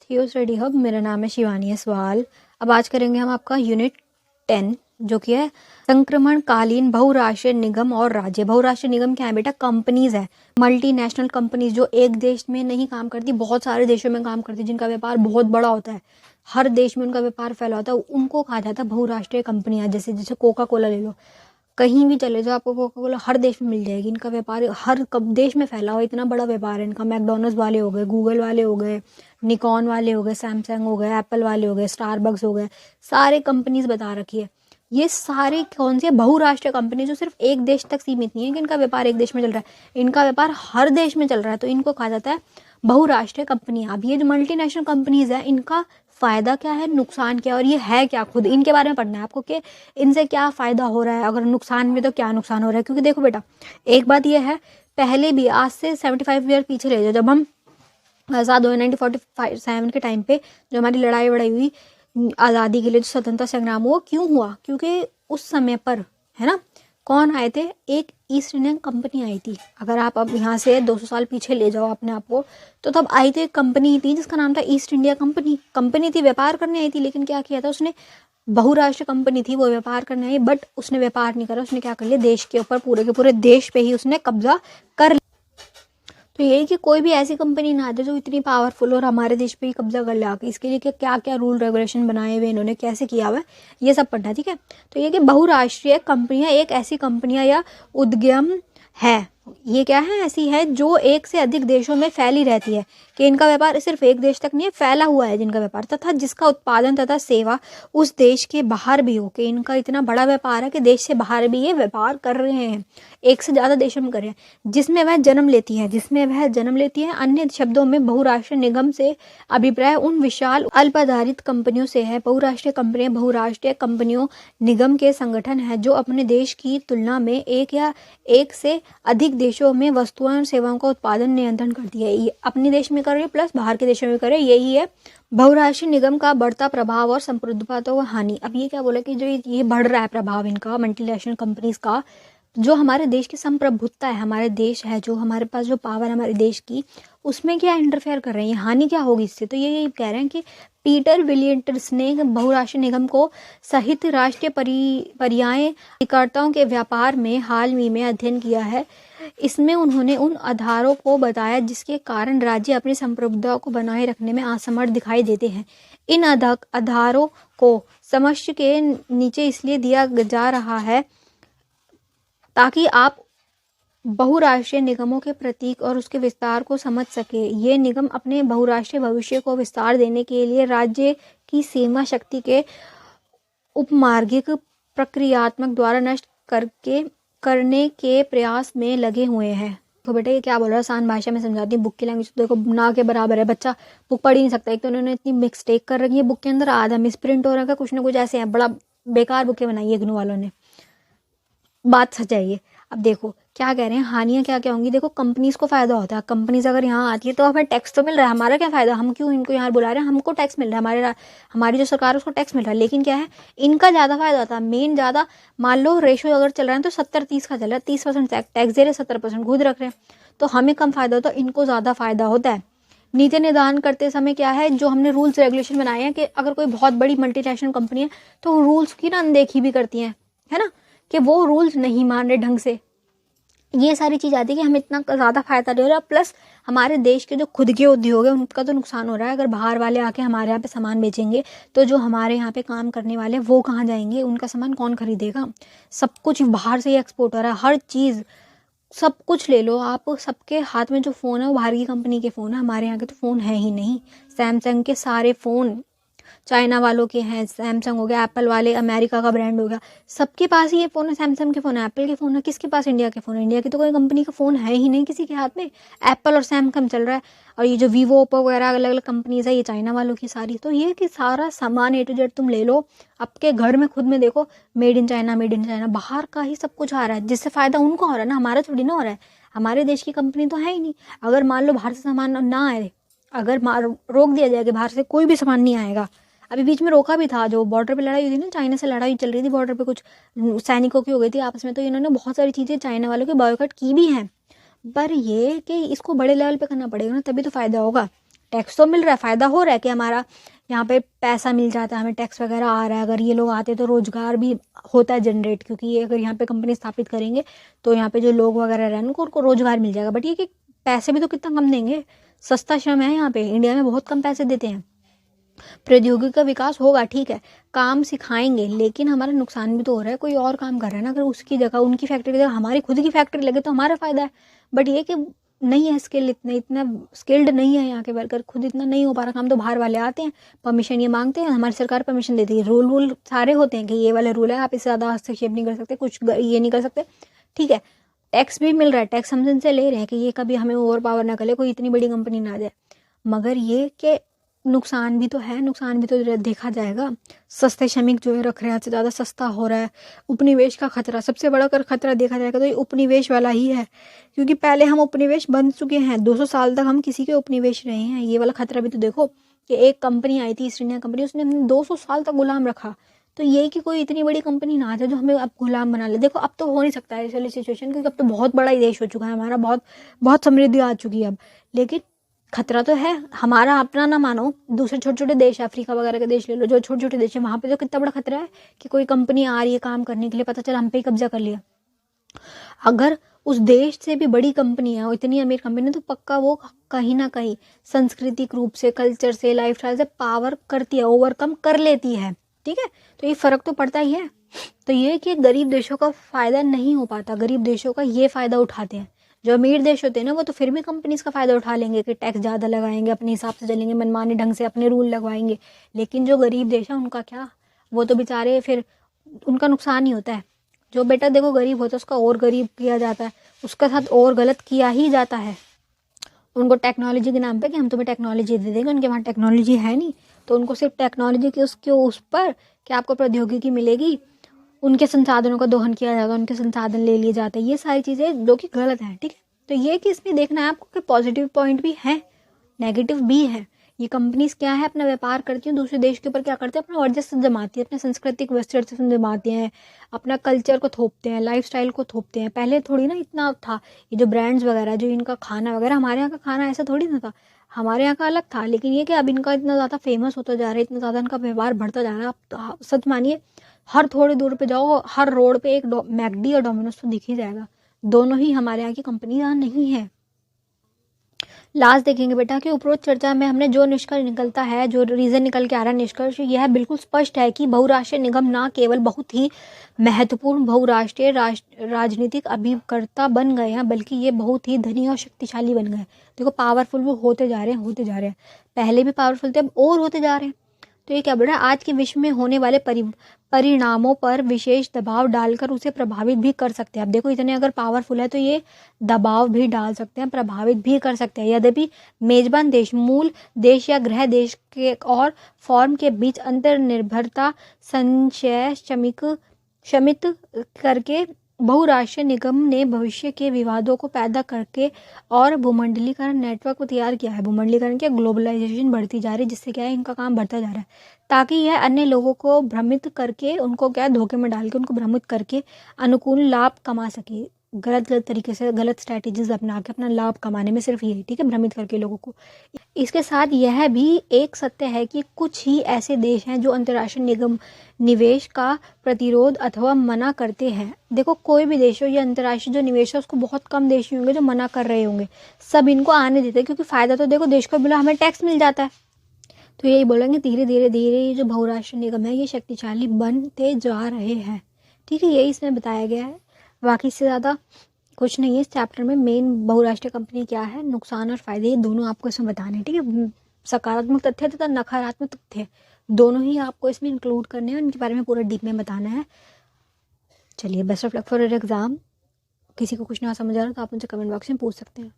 थियो study hub. मेरा नाम है शिवानी असवाल। अब आज करेंगे हम आपका यूनिट 10 जो कि है संक्रमणकालीन बहुराष्ट्रीय निगम और राज्य। बहुराष्ट्रीय निगम क्या है बेटा? कंपनीज है, मल्टीनेशनल कंपनीज जो एक देश में नहीं काम करती, बहुत सारे देशों में काम करती, जिनका व्यापार बहुत बड़ा होता है, हर देश में उनका व्यापार फैला होता है, उनको कहा जाता है बहुराष्ट्रीय कंपनियां। जैसे जैसे कोका कोला ले लो, कहीं भी चले जाओ आपको कोका कोला हर देश में मिल जाएगी। इनका व्यापार हर देश में फैला हुआ, इतना बड़ा व्यापार है इनका। मैकडोनल्ड्स वाले हो गए, गूगल वाले हो गए, निकॉन वाले हो गए, सैमसंग हो गए, एप्पल वाले हो गए, स्टारबक्स हो गए, सारे कंपनीज बता रखी है। ये सारे कौन से बहुराष्ट्रीय कंपनी जो सिर्फ एक देश तक सीमित नहीं है कि इनका व्यापार एक देश में चल रहा है, इनका व्यापार हर देश में चल रहा है, तो इनको कहा जाता है बहुराष्ट्रीय कंपनियां। अब ये जो मल्टीनेशनल कंपनीज है, इनका फायदा क्या है, नुकसान क्या है, और ये है क्या, खुद इनके बारे में पढ़ना है आपको कि इनसे क्या फायदा हो रहा है, अगर नुकसान भी तो क्या नुकसान हो रहा है। क्योंकि देखो बेटा, एक बात ये है, पहले भी आज से 75 ईयर पीछे ले जाओ, जब हम आज़ाद हुए 1947 के टाइम पे, जो हमारी लड़ाई वड़ाई हुई आज़ादी के लिए, जो स्वतंत्रता संग्राम हुआ, क्यों हुआ? क्योंकि उस समय पर है ना, कौन आए थे? एक ईस्ट इंडियन कंपनी आई थी। अगर आप अब यहाँ से 200 साल पीछे ले जाओ अपने आप को, तो तब आई थी एक कंपनी थी जिसका नाम था ईस्ट इंडिया कंपनी। कंपनी थी, व्यापार करने आई थी, लेकिन क्या किया था उसने? बहुराष्ट्रीय कंपनी थी वो, व्यापार करने आई, बट उसने व्यापार नहीं करा, उसने क्या कर लिया, देश के ऊपर, पूरे के पूरे देश पे ही उसने कब्जा कर लिया। तो यही कि कोई भी ऐसी कंपनी ना आ जाए जो इतनी पावरफुल और हमारे देश पे ही कब्जा कर ले आके। इसके लिए क्या क्या रूल रेगुलेशन बनाए हुए इन्होंने, कैसे किया हुआ है, ये सब पढ़ना, ठीक है। तो ये कि बहुराष्ट्रीय कंपनियां एक ऐसी कंपनियां या उद्यम है, ये क्या है, ऐसी है जो एक से अधिक देशों में फैली रहती है, कि इनका व्यापार सिर्फ एक देश तक नहीं है, फैला हुआ है जिनका व्यापार, तथा जिसका उत्पादन तथा सेवा उस देश के बाहर भी हो, कि इनका इतना बड़ा व्यापार है कि देश से बाहर भी ये व्यापार कर रहे हैं, एक से ज़्यादा देशों में कर रहे हैं, जिसमें वह जन्म लेती है। अन्य शब्दों में बहुराष्ट्रीय निगम से अभिप्राय उन विशाल अल्पाधारित कंपनियों से है। बहुराष्ट्रीय कंपनियों निगम के संगठन है जो अपने देश की तुलना में एक या एक से अधिक देशों में वस्तुओं और सेवाओं का उत्पादन नियंत्रण करती है। ये अपने देश में कर रही है प्लस बाहर के देशों में कर रही है, यही है बहुराष्ट्रीय निगम का बढ़ता प्रभाव और संप्रभुत्व व हानि। अब ये क्या बोला कि जो ये बढ़ रहा है प्रभाव इनका, मल्टीनेशनल कंपनीज का, जो हमारे देश की संप्रभुत्ता है, हमारे देश है जो, हमारे पास जो पावर है हमारे देश की, उसमें क्या इंटरफेयर कर रहे हैं, हानि क्या होगी इससे। तो ये कह रहे हैं कि पीटर विलियम्स ने बहुराष्ट्रीय निगम को सहित राष्ट्रीय परियायकर्ताओं के व्यापार में हाल ही में अध्ययन किया है। इसमें उन्होंने उन आधारों को बताया जिसके कारण राज्य अपनी संप्रभुता को बनाए रखने में असमर्थ दिखाई देते हैं। इन आधारों को समझ के नीचे इसलिए दिया जा रहा है ताकि आप बहुराष्ट्रीय निगमों के प्रतीक और उसके विस्तार को समझ सके। ये निगम अपने बहुराष्ट्रीय भविष्य को विस्तार देने के लिए राज्य की सीमा शक्ति के उपमार्गिक प्रक्रियात्मक द्वारा नष्ट करने के प्रयास में लगे हुए हैं। तो बेटा ये क्या बोल रहा है, आसान भाषा में समझाती हूँ। बुक की लैंग्वेज तो देखो ना के बराबर है, बच्चा बुक पढ़ ही नहीं सकता। एक तो उन्होंने इतनी मिस्टेक कर रखी है बुक के अंदर, आधा मिसप्रिंट हो रखा है, कुछ ना कुछ ऐसे हैं, बड़ा बेकार बुकें बनाई है इग्नू वालों ने, बात सच्चाई। अब देखो क्या कह रहे हैं, हानियां क्या क्या होंगी। देखो कंपनीज को फायदा होता है, कंपनीज अगर यहाँ आती है तो हमें टैक्स तो मिल रहा है, हमारा क्या फायदा, हम क्यों इनको यहाँ बुला रहे हैं, हमको टैक्स मिल रहा है, हमारी जो सरकार है उसको टैक्स मिल रहा है। लेकिन क्या है, इनका ज़्यादा फायदा होता है, मेन ज़्यादा, मान लो रेशो अगर चल रहा है तो 70-30 का चल रहा है, 30% टैक्स दे रहे, 70% खुद रख रहे हैं, तो हमें कम फायदा होता है, इनको ज़्यादा फायदा होता है। नीति निर्धारण करते समय क्या है, जो हमने रूल्स रेगुलेशन बनाए हैं, कि अगर कोई बहुत बड़ी मल्टीनेशनल कंपनी है तो रूल्स की ना अनदेखी भी करती है ना, कि वो रूल्स नहीं मान रहे ढंग से। ये सारी चीज़ आती है कि हम इतना ज़्यादा फायदा ले रहे हैं, प्लस हमारे देश के जो खुद के उद्योग है उनका तो नुकसान हो रहा है। अगर बाहर वाले आके हमारे यहाँ पे सामान बेचेंगे तो जो हमारे यहाँ पे काम करने वाले वो कहाँ जाएंगे, उनका सामान कौन खरीदेगा। सब कुछ बाहर से ही एक्सपोर्ट हो रहा है, हर चीज़, सब कुछ ले लो आप, सबके हाथ में जो फ़ोन है वो बाहर की कंपनी के फ़ोन है, हमारे यहाँ के तो फ़ोन है ही नहीं। सैमसंग के सारे फ़ोन चाइना वालों के हैं, सैमसंग हो गया, एप्पल वाले अमेरिका का ब्रांड हो गया, सबके पास ही ये फ़ोन है, सैमसंग के फ़ोन है, एप्पल के फ़ोन है, किसके पास इंडिया के फ़ोन है, इंडिया की तो कोई कंपनी का फ़ोन है ही नहीं किसी के हाथ में। एप्पल और सैमसंग चल रहा है, और ये जो वीवो ओप्पो वगैरह अलग अलग कंपनीज है ये चाइना वालों की सारी। तो ये कि सारा सामान ए टू जेड तुम ले लो, आपके घर में खुद में देखो मेड इन चाइना, बाहर का ही सब कुछ आ रहा है, जिससे फ़ायदा उनको हो रहा है ना, हमारा थोड़ी ना हो रहा है। हमारे देश की कंपनी तो है ही नहीं। अगर मान लो बाहर से सामान ना आए, अगर रोक दिया जाए कि बाहर से कोई भी सामान नहीं आएगा, अभी बीच में रोका भी था, जो बॉर्डर पे लड़ाई हुई थी ना, चाइना से लड़ाई चल रही थी बॉर्डर पे, कुछ सैनिकों की हो गई थी आपस में, तो इन्होंने बहुत सारी चीज़ें चाइना वालों के बॉयकॉट की भी हैं। पर ये कि इसको बड़े लेवल पे करना पड़ेगा ना, तभी तो फ़ायदा होगा। टैक्स तो मिल रहा है, फ़ायदा हो रहा है कि हमारा यहाँ पे पैसा मिल जाता है, हमें टैक्स वगैरह आ रहा है। अगर ये लोग आते तो रोज़गार भी होता है जनरेट, क्योंकि ये अगर यहाँ पे कंपनी स्थापित करेंगे तो यहाँ पे जो लोग वगैरह रहेंगे उनको रोज़गार मिल जाएगा। बट ये कि पैसे भी तो कितना कम देंगे, सस्ता श्रम है यहाँ पे, इंडिया में बहुत कम पैसे देते हैं। प्रौद्योगिकी का विकास होगा, ठीक है, काम सिखाएंगे, लेकिन हमारा नुकसान भी तो हो रहा है। कोई और काम कर रहा है ना, अगर उसकी जगह उनकी फैक्ट्री की जगह हमारी खुद की फैक्ट्री लगे तो हमारा फ़ायदा है। बट ये कि नहीं है स्किल, इतना स्किल्ड नहीं है यहाँ के वर्कर, खुद इतना नहीं हो पा रहा काम, तो बाहर वाले आते हैं, परमिशन ये मांगते हैं, हमारी सरकार परमिशन देती है। रूल सारे होते हैं कि ये वाला रूल है, आप इससे ज़्यादा हस्तक्षेप नहीं कर सकते, कुछ ये नहीं कर सकते, ठीक है। टैक्स भी मिल रहा है, टैक्स हम इनसे ले रहे हैं कि ये कभी हमें ओवर पावर ना करे, कोई इतनी बड़ी कंपनी ना आ जाए। मगर ये कि नुकसान भी तो है, नुकसान भी तो देखा जाएगा। सस्ते श्रमिक जो है रख रहे हैं, से ज़्यादा सस्ता हो रहा है। उपनिवेश का खतरा, सबसे बड़ा अगर खतरा देखा जाएगा तो ये उपनिवेश वाला ही है, क्योंकि पहले हम उपनिवेश बन चुके हैं, 200 साल तक हम किसी के उपनिवेश रहे हैं। ये वाला खतरा भी तो देखो कि एक कंपनी आई थी ईस्ट इंडिया कंपनी, उसने 200 साल तक गुलाम रखा। तो ये कि कोई इतनी बड़ी कंपनी ना आ जाए जो हमें अब गुलाम बना ले। देखो अब तो हो नहीं सकता है इस वाली सिचुएशन, क्योंकि अब तो बहुत बड़ा ही देश हो चुका है हमारा, बहुत बहुत समृद्धि आ चुकी है अब। लेकिन खतरा तो है, हमारा अपना ना मानो, दूसरे छोटे छोटे देश, अफ्रीका वगैरह के देश ले लो, जो छोटे छोटे देश है, वहाँ पे तो कितना बड़ा खतरा है कि कोई कंपनी आ रही है काम करने के लिए, पता चला हम पे ही कब्जा कर लिया। अगर उस देश से भी बड़ी कंपनी है, इतनी अमीर कंपनी, तो पक्का वो कहीं ना कहीं सांस्कृतिक रूप से, कल्चर से, लाइफ स्टाइल से पावर करती है, ओवरकम कर लेती है, ठीक है। तो ये फ़र्क तो पड़ता ही है। तो ये कि गरीब देशों का फ़ायदा नहीं हो पाता, गरीब देशों का ये फ़ायदा उठाते हैं। जो अमीर देश होते हैं ना, वो तो फिर भी कंपनीज का फ़ायदा उठा लेंगे कि टैक्स ज़्यादा लगाएंगे, अपने हिसाब से चलेंगे, मनमाने ढंग से अपने रूल लगवाएंगे। लेकिन जो गरीब देश है उनका क्या, वो तो बेचारे फिर उनका नुकसान ही होता है। जो बेटा देखो गरीब होता है उसका और गरीब किया जाता है, उसके साथ और गलत किया ही जाता है। उनको टेक्नोलॉजी के नाम पे कि हम तुम्हें टेक्नोलॉजी दे देंगे, उनके वहाँ टेक्नोलॉजी है नहीं, तो उनको सिर्फ टेक्नोलॉजी के उसके उस पर कि आपको प्रौद्योगिकी मिलेगी, उनके संसाधनों का दोहन किया जाता है, उनके संसाधन ले लिए जाते हैं। ये सारी चीज़ें जो कि गलत हैं, ठीक है। तो ये कि इसमें देखना है आपको कि पॉजिटिव पॉइंट भी है, नेगेटिव भी है। ये कंपनीज क्या है, अपना व्यापार करती हैं, दूसरे देश के ऊपर क्या करते हैं, अपना वर्चस्व जमाती है, अपने सांस्कृतिक वर्चस्व जमाते हैं, अपना कल्चर को थोपते हैं, लाइफस्टाइल को थोपते हैं। पहले थोड़ी ना इतना था, ये जो ब्रांड्स वगैरह, जो इनका खाना वगैरह, हमारे यहाँ का खाना ऐसा थोड़ी ना था, हमारे यहाँ का अलग था। लेकिन ये कि अब इनका इतना ज़्यादा फेमस होता जा रहा है, इतना ज़्यादा इनका व्यवहार बढ़ता जा रहा है। अब तो सच मानिए हर थोड़ी दूर पे जाओ, हर रोड पे एक मैकडी और डोमिनोज तो दिख ही जाएगा। दोनों ही हमारे यहाँ की कंपनी यहाँ नहीं है। लास्ट देखेंगे बेटा कि उपरोक्त चर्चा में हमने जो निष्कर्ष निकलता है, जो रीज़न निकल के आ रहा है, निष्कर्ष यह बिल्कुल स्पष्ट है कि बहुराष्ट्रीय निगम न केवल बहुत ही महत्वपूर्ण बहुराष्ट्रीय राजनीतिक अभिकर्ता बन गए हैं, बल्कि ये बहुत ही धनी और शक्तिशाली बन गए। देखो पावरफुल वो होते जा रहे हैं, होते जा रहे हैं, पहले भी पावरफुल थे, अब और होते जा रहे हैं। तो ये क्या बोल रहा है, आज के विश्व में होने वाले परिणामों पर विशेष दबाव डालकर उसे प्रभावित भी कर सकते हैं। अब देखो इतने अगर पावरफुल है तो ये दबाव भी डाल सकते हैं, प्रभावित भी कर सकते हैं। यद्यपि मेजबान देश, मूल देश या गृह देश के और फॉर्म के बीच अंतर निर्भरता संशय शमित करके बहुराष्ट्रीय निगम ने भविष्य के विवादों को पैदा करके और भूमंडलीकरण नेटवर्क को तैयार किया है। भूमंडलीकरण क्या, ग्लोबलाइजेशन बढ़ती जा रही है, जिससे क्या है इनका काम बढ़ता जा रहा है, ताकि यह अन्य लोगों को भ्रमित करके, उनको क्या धोखे में डाल के, उनको भ्रमित करके अनुकूल लाभ कमा सके। गलत तरीके से, गलत स्ट्रैटेजीज अपना के अपना लाभ कमाने में, सिर्फ यही, ठीक है, भ्रमित करके लोगों को। इसके साथ यह भी एक सत्य है कि कुछ ही ऐसे देश हैं जो अंतर्राष्ट्रीय निवेश का प्रतिरोध अथवा मना करते हैं। देखो कोई भी देश हो, ये अंतर्राष्ट्रीय जो निवेश है उसको बहुत कम देश ही होंगे जो मना कर रहे होंगे, सब इनको आने देते हैं, क्योंकि फ़ायदा तो देखो देश को मिला, हमें टैक्स मिल जाता है। तो यही बोलेंगे धीरे धीरे धीरे ये जो बहुराष्ट्रीय निगम है ये शक्तिशाली बनते जा रहे हैं, ठीक है, यही इसमें बताया गया है। बाकी इससे ज़्यादा कुछ नहीं है इस चैप्टर में। मेन बहुराष्ट्रीय कंपनी क्या है, नुकसान और फ़ायदे, ये दोनों आपको इसमें बताने हैं, ठीक है। सकारात्मक तथ्य तथा नकारात्मक तथ्य दोनों ही आपको इसमें इंक्लूड करने हैं, उनके बारे में पूरा डीप में बताना है। चलिए, best of luck for your exam. किसी को कुछ ना समझ आ रहा तो आप मुझे कमेंट बॉक्स में पूछ सकते हैं।